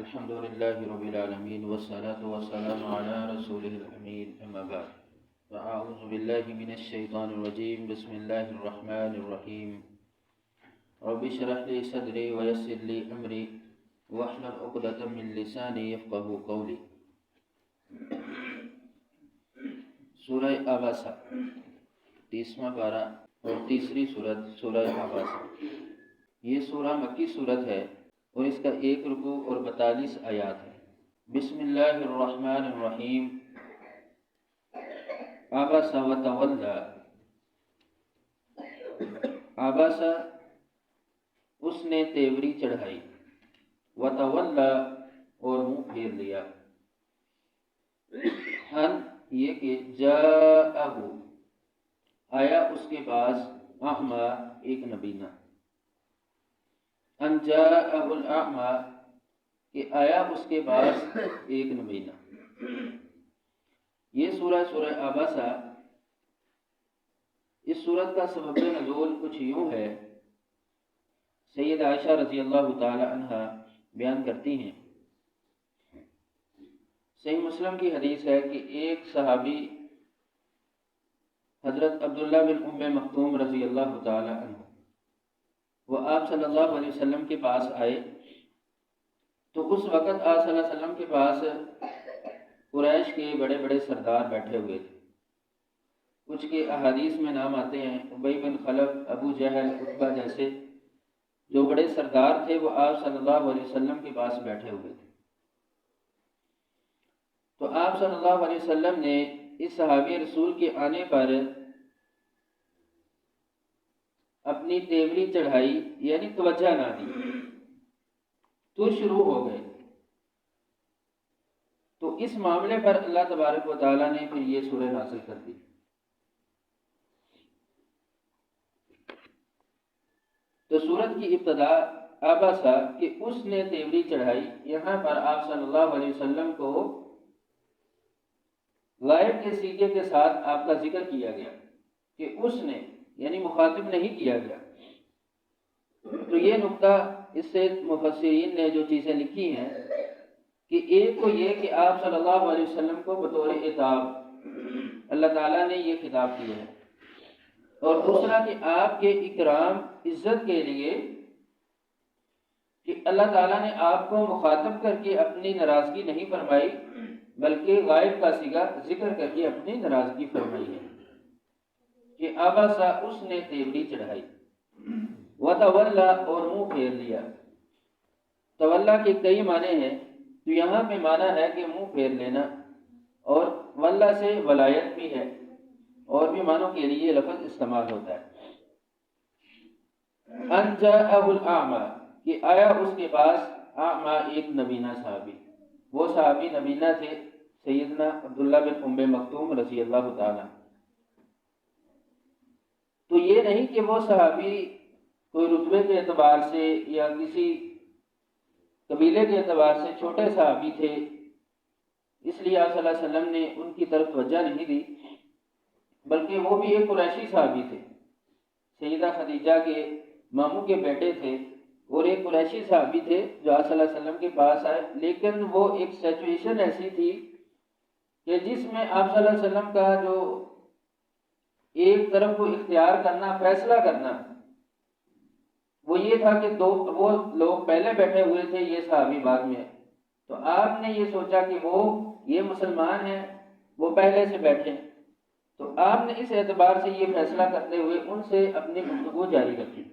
الحمد لله رب العالمين والصلاة والسلام على رسوله الأمين أما بعد فأعوذ بالله من الشيطان الرجيم بسم الله الرحمن الرحيم رب اشرح لي صدري ويسر لي أمري واحلل عقدة من لساني يفقهوا قولي. سورہ عباسہ 30واں پارہ اور تیسری سورت سورہ عباسہ. یہ سورہ مکی سورت ہے اور اس کا 1 رکوع اور 42 آیات ہے. بسم اللہ الرحمن الرحیم. عبس وتولی. عبس اس نے تیوری چڑھائی، وتولی اور منہ پھیر لیا. ان یہ کہ جاءہ آیا اس کے پاس اعمیٰ ایک نبینہ. ان جاءہ الاعمیٰ کہ آیا اس کے پاس ایک نبینہ. یہ سورہ عباسہ، اس سورت کا سبب نزول کچھ یوں ہے. سید عائشہ رضی اللہ تعالی عنہ بیان کرتی ہیں، صحیح مسلم کی حدیث ہے کہ ایک صحابی حضرت عبداللہ بن ام مکتوم رضی اللہ تعالی عنہ وہ آپ صلی اللہ علیہ وسلم کے پاس آئے تو اس وقت آپ صلی اللہ علیہ وسلم کے پاس قریش کے بڑے بڑے سردار بیٹھے ہوئے تھے. کچھ کے احادیث میں نام آتے ہیں ابی بن خلف، ابو جہل، عتبہ جیسے جو بڑے سردار تھے وہ آپ صلی اللہ علیہ وسلم کے پاس بیٹھے ہوئے تھے. تو آپ صلی اللہ علیہ وسلم نے اس صحابی رسول کے آنے پر اپنی تیوری چڑھائی، یعنی توجہ نہ دی تو شروع ہو گئے. تو اس معاملے پر اللہ تبارک و تعالیٰ نے پھر یہ سورہ نازل کر دی. تو سورت کی ابتدا عباسہ کہ اس نے تیوری چڑھائی. یہاں پر آپ صلی اللہ علیہ وسلم کو غائب کے صیغے کے ساتھ آپ کا ذکر کیا گیا کہ اس نے، یعنی مخاطب نہیں کیا گیا. تو یہ نقطہ اس سے مفسرین نے جو چیزیں لکھی ہیں کہ ایک تو یہ کہ آپ صلی اللہ علیہ وسلم کو بطور عتاب اللہ تعالیٰ نے یہ خطاب کیا ہے، اور دوسرا کہ آپ کے اکرام عزت کے لیے کہ اللہ تعالیٰ نے آپ کو مخاطب کر کے اپنی ناراضگی نہیں فرمائی بلکہ غائب کا صیغہ ذکر کر کے اپنی ناراضگی فرمائی ہے کہ عباسہ اس نے تیوری چڑھائی، وتولی اور منہ پھیر لیا. تولی کے کئی معنی ہیں، تو یہاں پہ معنی ہے کہ منہ پھیر لینا، اور ولی سے ولایت بھی ہے، اور بھی معنوں کے لیے لفظ استعمال ہوتا ہے. ان جاءہ الاعمیٰ کہ آیا اس کے پاس اعمیٰ ایک نبینہ صحابی. وہ صحابی نبینہ تھے سیدنا عبداللہ بن ام مکتوم رضی اللہ تعالیٰ. تو یہ نہیں کہ وہ صحابی کوئی رتبے کے اعتبار سے یا کسی قبیلے کے اعتبار سے چھوٹے صحابی تھے، اس لیے آپ صلی اللہ علیہ وسلم نے ان کی طرف توجہ نہیں دی، بلکہ وہ بھی ایک قریشی صحابی تھے. سیدہ خدیجہ کے ماموں کے بیٹے تھے اور ایک قریشی صحابی تھے جو آپ صلی اللہ علیہ وسلم کے پاس آئے. لیکن وہ ایک سچویشن ایسی تھی کہ جس میں آپ صلی اللہ علیہ وسلم کا جو ایک طرف کو اختیار کرنا، فیصلہ کرنا، وہ یہ تھا کہ وہ لوگ پہلے بیٹھے ہوئے تھے، یہ صحابی بعد میں. تو آپ نے یہ سوچا کہ وہ یہ مسلمان ہیں، وہ پہلے سے بیٹھے، تو آپ نے اس اعتبار سے یہ فیصلہ کرتے ہوئے ان سے اپنی گفتگو جاری رکھی.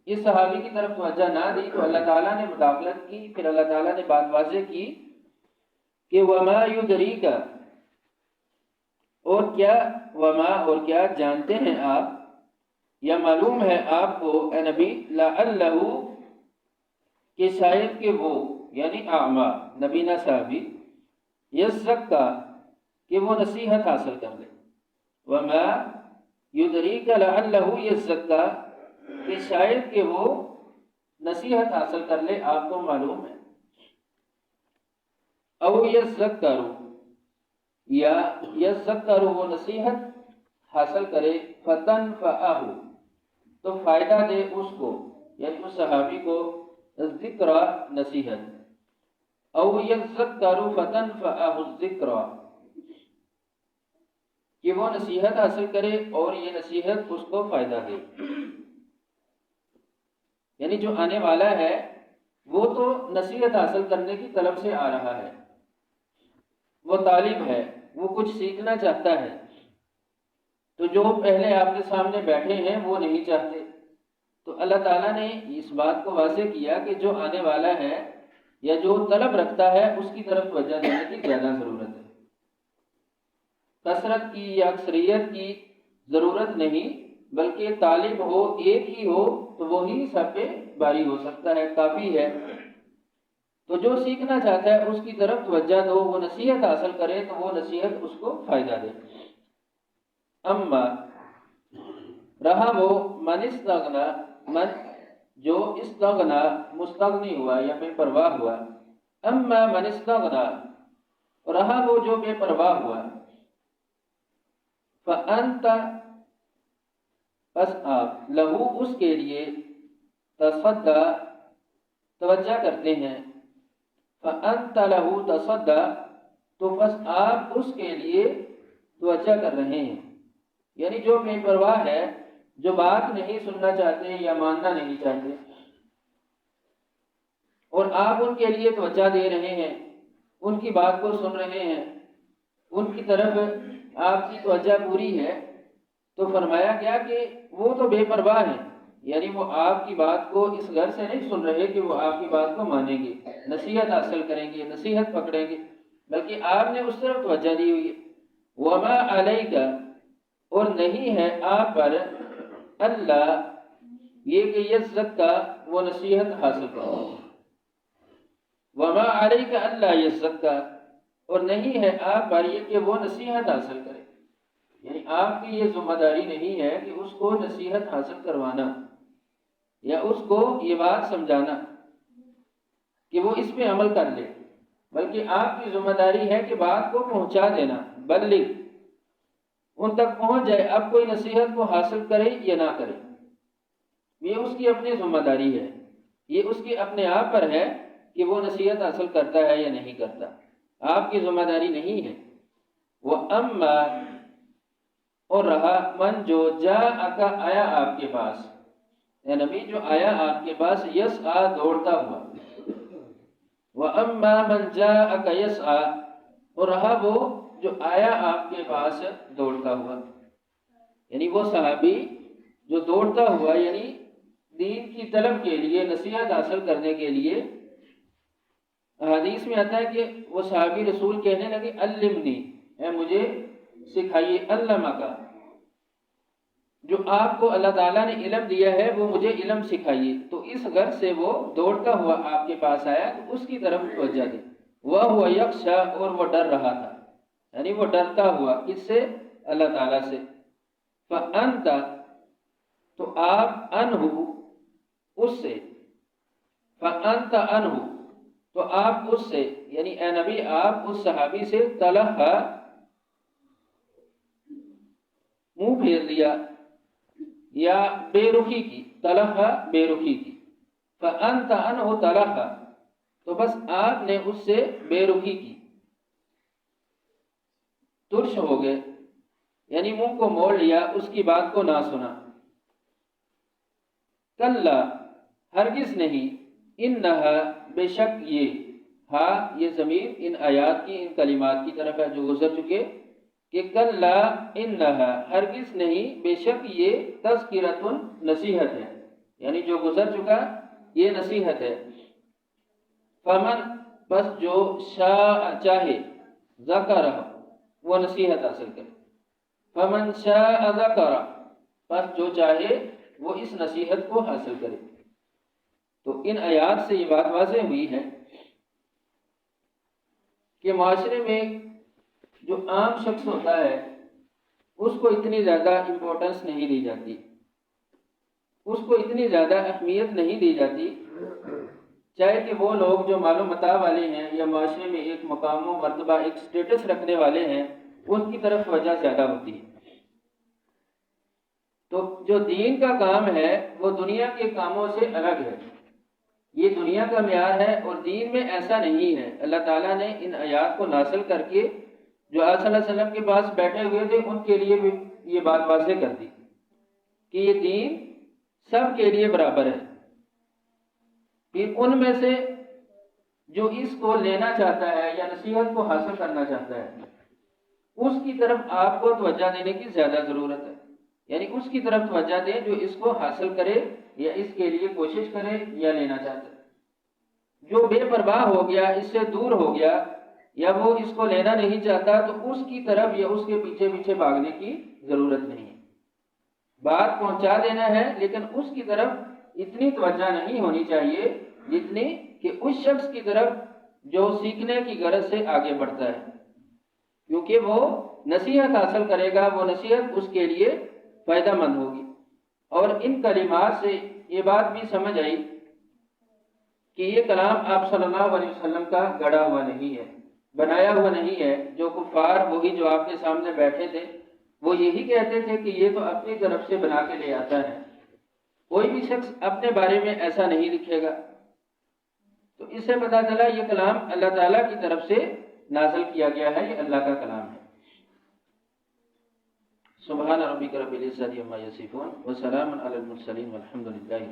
اس صحابی کی طرف توجہ نہ دی تو اللہ تعالیٰ نے مداخلت کی. پھر اللہ تعالیٰ نے بات واضح کی کہ وما یدریک، اور کیا جانتے ہیں آپ یا معلوم ہے آپ کو اے نبی، لعلہ کہ شاید کہ وہ، یعنی اعمیٰ نبینہ صحابی، یزکا کہ وہ نصیحت حاصل کر لے. وما یدریک لعلہ یزکا کہ شاید کہ وہ نصیحت حاصل کر لے، آپ کو معلوم ہے. او یذکر، یا یذکر وہ نصیحت حاصل کرے، فتنفعہ تو فائدہ دے اس کو، یعنی اس صحابی کو، ذکر نصیحت، او یذکر فتنفعہ الذکر، کہ وہ نصیحت حاصل کرے اور یہ نصیحت اس کو فائدہ دے۔ یعنی جو آنے والا ہے وہ تو نصیحت حاصل کرنے کی طلب سے آ رہا ہے، وہ طالب ہے، وہ کچھ سیکھنا چاہتا ہے، تو جو پہلے آپ کے سامنے بیٹھے ہیں وہ نہیں چاہتے، تو اللہ تعالیٰ نے اس بات کو واضح کیا کہ جو آنے والا ہے یا جو طلب رکھتا ہے اس کی طرف توجہ دینے کی زیادہ ضرورت ہے، کثرت کی یا اکثریت کی ضرورت نہیں، بلکہ طالب ہو ایک ہی ہو تو وہی سب پہ باری ہو سکتا ہے، کافی ہے۔ تو جو سیکھنا چاہتا ہے اس کی طرف توجہ دو، وہ نصیحت حاصل کرے تو وہ نصیحت اس کو فائدہ دے۔ اما رہا وہ من استغنا، من جو استغنا مستغنی ہوا یا بے پرواہ ہوا، اما من استغنا رہا وہ جو بے پرواہ ہوا، فأنت پس آپ لہو اس کے لیے تصدی توجہ کرتے ہیں، فأنت لہو تصدی تو بس آپ اس کے لیے توجہ کر رہے ہیں، یعنی جو بے پرواہ ہے، جو بات نہیں سننا چاہتے یا ماننا نہیں چاہتے، اور آپ ان کے لیے توجہ دے رہے ہیں، ان کی بات کو سن رہے ہیں، ان کی طرف آپ کی توجہ پوری ہے، تو فرمایا گیا کہ وہ تو بے پرواہ ہیں، یعنی وہ آپ کی بات کو اس غرض سے نہیں سن رہے کہ وہ آپ کی بات کو مانیں گے، نصیحت حاصل کریں گے، نصیحت پکڑیں گے، بلکہ آپ نے اس طرف توجہ دی ہوئی ہے۔ وما علیک اور نہیں ہے آپ پر، اللہ یہ کہ یزکا وہ نصیحت حاصل کرے، وما علیک اللہ یزکا اور نہیں ہے آپ پر یہ کہ وہ نصیحت حاصل کرے، یعنی آپ کی یہ ذمہ داری نہیں ہے کہ اس کو نصیحت حاصل کروانا یا اس کو یہ بات سمجھانا کہ وہ اس پہ عمل کر لے، بلکہ آپ کی ذمہ داری ہے کہ بات کو پہنچا دینا، بلغ ان تک پہنچ جائے، اب کوئی نصیحت کو حاصل کرے یا نہ کرے، یہ اس کی اپنی ذمہ داری ہے، یہ اس کی اپنے آپ پر ہے کہ وہ نصیحت حاصل کرتا ہے یا نہیں کرتا، آپ کی ذمہ داری نہیں ہے۔ وہ اما اور رہا من جو جاءکا آیا آپ کے پاس، اے نبی جو آیا آپ کے پاس، یسعا دوڑتا ہوا، وَأَمَّا مَنْ جَاءَكَ يَسْعَى اور رہا وہ جو آیا آپ کے پاس دوڑتا ہوا، یعنی وہ صحابی جو دوڑتا ہوا، یعنی دین کی طلب کے لیے، نصیحت حاصل کرنے کے لیے، حدیث میں آتا ہے کہ وہ صحابی رسول کہنے لگے علمنی، اے مجھے سکھائیے، علمہ کا جو آپ کو اللہ تعالیٰ نے علم دیا ہے وہ مجھے علم سکھائیے، تو اس غرض سے وہ دوڑتا ہوا آپ کے پاس آیا، تو اس کی طرف توجہ دی، وَهُوَ يَخْشَىٰ اور وہ ڈر رہا تھا، یعنی وہ ڈرتا ہوا، کس سے؟ اللہ تعالیٰ سے۔ فَأَنْتَ تو آپ عنہ اس سے، فَأَنْتَ عنہ تو آپ اس سے، یعنی اے نبی آپ اس صحابی سے تلہا منہ پھیر لیا یا بے رخی کی، تلہا بے رخی کی، فَأَنْتَ عَنْهُ تَلَہَا تو بس آپ نے اس سے بے رخی کی، ترش ہو گئے، یعنی منہ کو موڑ لیا، اس کی بات کو نہ سنا۔ کلا ہرگز نہیں، انہا بے شک یہ، ہاں یہ ضمیر ان آیات کی، ان کلمات کی طرف ہے جو گزر چکے، کہ کلا انہا ہرگز نہیں، بے شک یہ تذکرۃ نصیحت ہے، یعنی جو گزر چکا یہ نصیحت ہے۔ فمن بس جو شاء چاہے، ذکر وہ نصیحت حاصل کرے، فمن شاء ذکر بس جو چاہے وہ اس نصیحت کو حاصل کرے۔ تو ان آیات سے یہ بات واضح ہوئی ہے کہ معاشرے میں جو عام شخص ہوتا ہے اس کو اتنی زیادہ امپورٹنس نہیں دی جاتی، اس کو اتنی زیادہ اہمیت نہیں دی جاتی، چاہے کہ وہ لوگ جو مال و متاع والے ہیں یا معاشرے میں ایک مقام و مرتبہ، ایک سٹیٹس رکھنے والے ہیں، ان کی طرف وجہ زیادہ ہوتی ہے۔ تو جو دین کا کام ہے وہ دنیا کے کاموں سے الگ ہے، یہ دنیا کا معیار ہے اور دین میں ایسا نہیں ہے۔ اللہ تعالیٰ نے ان آیات کو نازل کر کے جو آپ صلی اللہ علیہ وسلم کے پاس بیٹھے ہوئے تھے ان کے لیے بھی یہ بات واضح کر دی کہ یہ دین سب کے لیے برابر ہے۔ پھر ان میں سے جو اس کو لینا چاہتا ہے یا نصیحت کو حاصل کرنا چاہتا ہے اس کی طرف آپ کو توجہ دینے کی زیادہ ضرورت ہے، یعنی اس کی طرف توجہ دیں جو اس کو حاصل کرے یا اس کے لیے کوشش کرے یا لینا چاہتا ہے۔ جو بے پرواہ ہو گیا، اس سے دور ہو گیا یا وہ اس کو لینا نہیں چاہتا تو اس کی طرف یا اس کے پیچھے پیچھے بھاگنے کی ضرورت نہیں ہے۔ بات پہنچا دینا ہے لیکن اس کی طرف اتنی توجہ نہیں ہونی چاہیے جتنی کہ اس شخص کی طرف جو سیکھنے کی غرض سے آگے بڑھتا ہے، کیونکہ وہ نصیحت حاصل کرے گا، وہ نصیحت اس کے لیے فائدہ مند ہوگی۔ اور ان کلمات سے یہ بات بھی سمجھ آئی کہ یہ کلام آپ صلی اللہ علیہ وسلم کا گڑھا ہوا نہیں ہے، بنایا ہوا نہیں ہے۔ جو کفار وہی جو آپ کے سامنے بیٹھے تھے وہ یہی کہتے تھے کہ یہ تو اپنی طرف سے بنا کے لے آتا ہے، کوئی بھی شخص اپنے بارے میں ایسا نہیں لکھے گا۔ تو اس سے پتہ چلا یہ کلام اللہ تعالیٰ کی طرف سے نازل کیا گیا ہے، یہ اللہ کا کلام ہے۔ سبحان ربک رب العزت عما یصفون وسلام علی المرسلین والحمد للہ۔